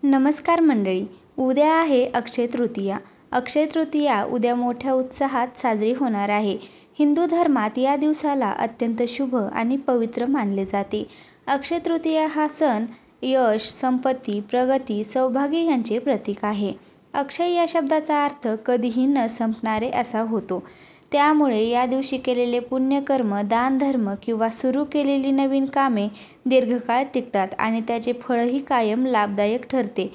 नमस्कार मंडळी. उद्या आहे अक्षय तृतीया. अक्षय तृतीया उद्या मोठ्या उत्साहात साजरी होणार आहे. हिंदू धर्मात या दिवसाला अत्यंत शुभ आणि पवित्र मानले जाते. अक्षय तृतीया हा सण यश, संपत्ती, प्रगती, सौभाग्य यांचे प्रतीक आहे. अक्षय या शब्दाचा अर्थ कधीही न संपणारे असा होतो. त्यामुळे या दिवशी केलेले पुण्यकर्म, दानधर्म किंवा सुरू केलेली नवीन कामे दीर्घकाळ टिकतात आणि त्याचे फळही कायम लाभदायक ठरते.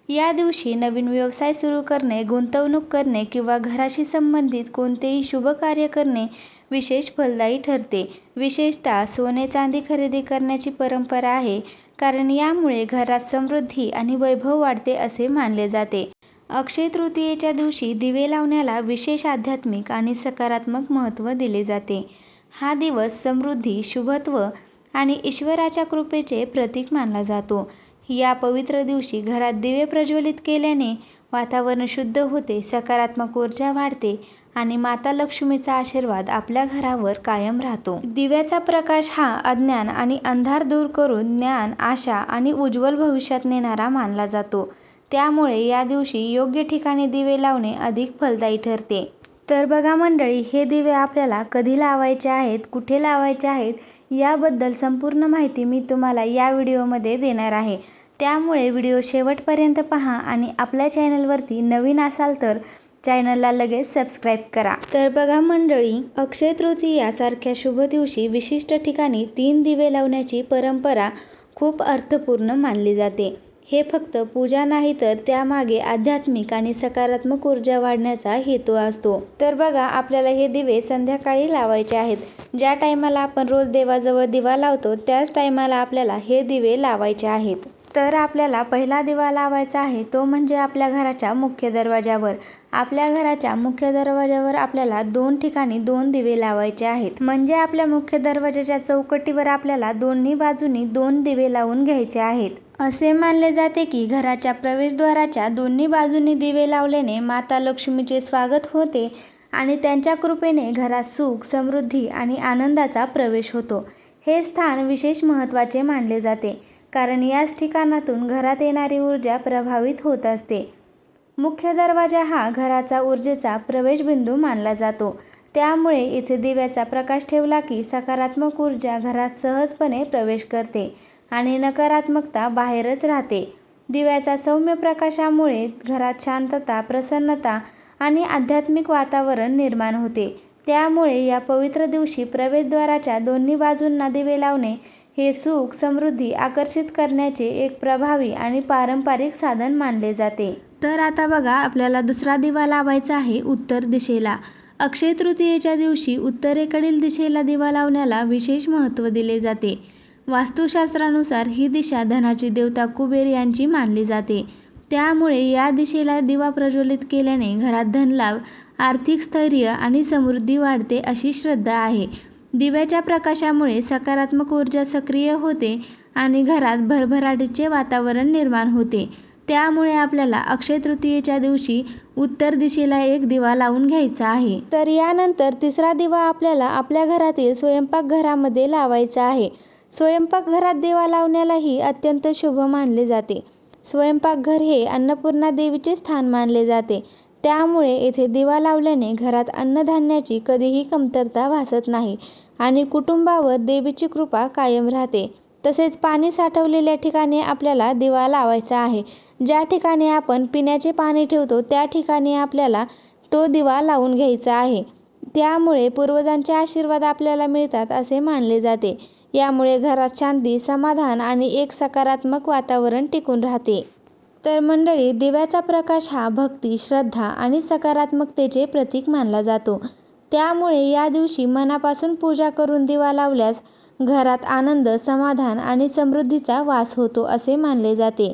या दिवशी नवीन व्यवसाय सुरू करणे, गुंतवणूक करणे किंवा घराशी संबंधित कोणतेही शुभ कार्य करणे विशेष फलदायी ठरते. विशेषतः सोने चांदी खरेदी करण्याची परंपरा आहे, कारण यामुळे घरात समृद्धी आणि वैभव वाढते असे मानले जाते. अक्षय तृतीयेच्या दिवशी दिवे लावण्याला विशेष आध्यात्मिक आणि सकारात्मक महत्त्व दिले जाते. हा दिवस समृद्धी, शुभत्व आणि ईश्वराच्या कृपेचे प्रतीक मानला जातो. या पवित्र दिवशी घरात दिवे प्रज्वलित केल्याने वातावरण शुद्ध होते, सकारात्मक ऊर्जा वाढते आणि माता लक्ष्मीचा आशीर्वाद आपल्या घरावर कायम राहतो. दिव्याचा प्रकाश हा अज्ञान आणि अंधार दूर करून ज्ञान, आशा आणि उज्ज्वल भविष्यात नेणारा मानला जातो. त्यामुळे या दिवशी योग्य ठिकाणी दिवे लावणे अधिक फलदायी ठरते. तर बघा मंडळी, हे दिवे आपल्याला कधी लावायचे आहेत, कुठे लावायचे आहेत, याबद्दल संपूर्ण माहिती मी तुम्हाला या व्हिडिओमध्ये देणार आहे. त्यामुळे व्हिडिओ शेवटपर्यंत पहा आणि आपल्या चॅनलवरती नवीन असाल तर चॅनलला लगेच सबस्क्राईब करा. तर बघा मंडळी, अक्षय तृतीयासारख्या शुभ दिवशी विशिष्ट ठिकाणी 3 दिवे लावण्याची परंपरा खूप अर्थपूर्ण मानली जाते. हे फक्त पूजा नाही, तर त्यामागे आध्यात्मिक आणि सकारात्मक ऊर्जा वाढण्याचा हेतू असतो. तर बघा, आपल्याला हे दिवे संध्याकाळी लावायचे आहेत. ज्या टायमाला आपण रोज देवाजवळ दिवा लावतो त्याच टायमाला आपल्याला हे दिवे लावायचे आहेत. तर आपल्याला पहिला दिवा लावायचा आहे तो म्हणजे आपल्या घराच्या मुख्य दरवाजावर. आपल्या घराच्या मुख्य दरवाजावर आपल्याला 2 ठिकाणी 2 दिवे लावायचे आहेत. म्हणजे आपल्या मुख्य दरवाजाच्या चौकटीवर आपल्याला दोन्ही बाजूनी 2 दिवे लावून घ्यायचे आहेत. असे मानले जाते की घराच्या प्रवेशद्वाराच्या दोन्ही बाजूंनी दिवे लावल्याने माता लक्ष्मीचे स्वागत होते आणि त्यांच्या कृपेने घरात सुख, समृद्धी आणि आनंदाचा प्रवेश होतो. हे स्थान विशेष महत्त्वाचे मानले जाते, कारण याच ठिकाणातून घरात येणारी ऊर्जा प्रभावित होत असते. मुख्य दरवाजा हा घराचा ऊर्जेचा प्रवेशबिंदू मानला जातो. त्यामुळे इथे दिव्याचा प्रकाश ठेवला की सकारात्मक ऊर्जा घरात सहजपणे प्रवेश करते आणि नकारात्मकता बाहेरच राहते. दिव्याच्या सौम्य प्रकाशामुळे घरात शांतता, प्रसन्नता आणि आध्यात्मिक वातावरण निर्माण होते. त्यामुळे या पवित्र दिवशी प्रवेशद्वाराच्या दोन्ही बाजूंना दिवे लावणे हे सुख, समृद्धी आकर्षित करण्याचे एक प्रभावी आणि पारंपरिक साधन मानले जाते. तर आता बघा, आपल्याला दुसरा दिवा लावायचा आहे उत्तर दिशेला. अक्षय तृतीयेच्या दिवशी उत्तरेकडील दिशेला दिवा लावण्याला विशेष महत्त्व दिले जाते. वास्तुशास्त्रानुसार ही दिशा धनाची देवता कुबेर यांची मानली जाते. त्यामुळे या दिशेला दिवा प्रज्वलित केल्याने घरात धनलाभ, आर्थिक स्थैर्य आणि समृद्धी वाढते अशी श्रद्धा आहे. दिव्याच्या प्रकाशामुळे सकारात्मक ऊर्जा सक्रिय होते आणि घरात भरभराटीचे वातावरण निर्माण होते. त्यामुळे आपल्याला अक्षय तृतीयेच्या दिवशी उत्तर दिशेला एक दिवा लावून घ्यायचा आहे. तर यानंतर तिसरा दिवा आपल्याला आपल्या घरातील स्वयंपाकघरामध्ये लावायचा आहे. स्वयंपाकघरात दिवा लावण्यालाही अत्यंत शुभ मानले जाते. स्वयंपाकघर हे अन्नपूर्णा देवीचे स्थान मानले जाते. त्यामुळे येथे दिवा लावल्याने घरात अन्नधान्याची कधीही कमतरता भासत नाही आणि कुटुंबावर देवीची कृपा कायम राहते. तसेच पाणी साठवलेल्या ठिकाणी आपल्याला दिवा लावायचा आहे. ज्या ठिकाणी आपण पिण्याचे पाणी ठेवतो त्या ठिकाणी आपल्याला तो दिवा लावून घ्यायचा आहे. त्यामुळे पूर्वजांचे आशीर्वाद आपल्याला मिळतात असे मानले जाते. यामुळे घरात शांती, समाधान आणि एक सकारात्मक वातावरण टिकून राहते. तर मंडळी, दिव्याचा प्रकाश हा भक्ती, श्रद्धा आणि सकारात्मकतेचे प्रतीक मानला जातो. त्यामुळे या दिवशी मनापासून पूजा करून दिवा लावल्यास घरात आनंद, समाधान आणि समृद्धीचा वास होतो असे मानले जाते.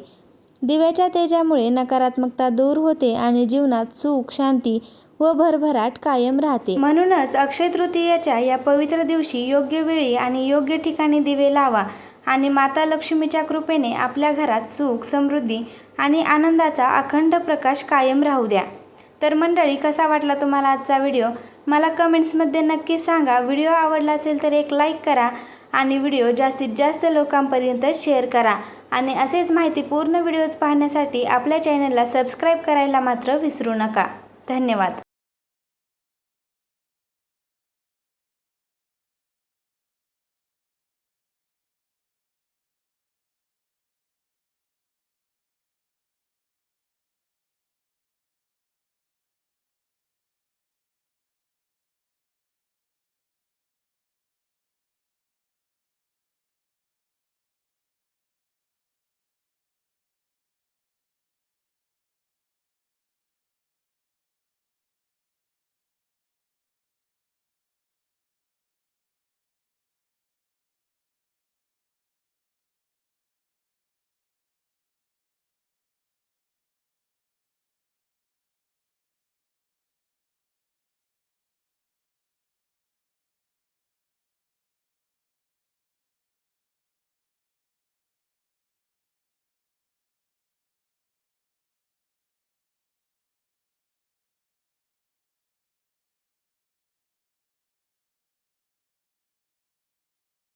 दिव्याच्या तेजामुळे नकारात्मकता दूर होते आणि जीवनात सुख, शांती व भरभराट कायम राहते. म्हणूनच अक्षय तृतीयेच्या या पवित्र दिवशी योग्य वेळी आणि योग्य ठिकाणी दिवे लावा आणि माता लक्ष्मीच्या कृपेने आपल्या घरात सुख, समृद्धी आणि आनंदाचा अखंड प्रकाश कायम राहू द्या. तर मंडळी, कसा वाटला तुम्हाला आजचा व्हिडिओ मला कमेंट्समध्ये नक्की सांगा. व्हिडिओ आवडला असेल तर एक लाईक करा आणि व्हिडिओ जास्तीत जास्त लोकांपर्यंत शेअर करा आणि असेच माहितीपूर्ण व्हिडिओज पाहण्यासाठी आपल्या चॅनलला सबस्क्राईब करायला मात्र विसरू नका. धन्यवाद.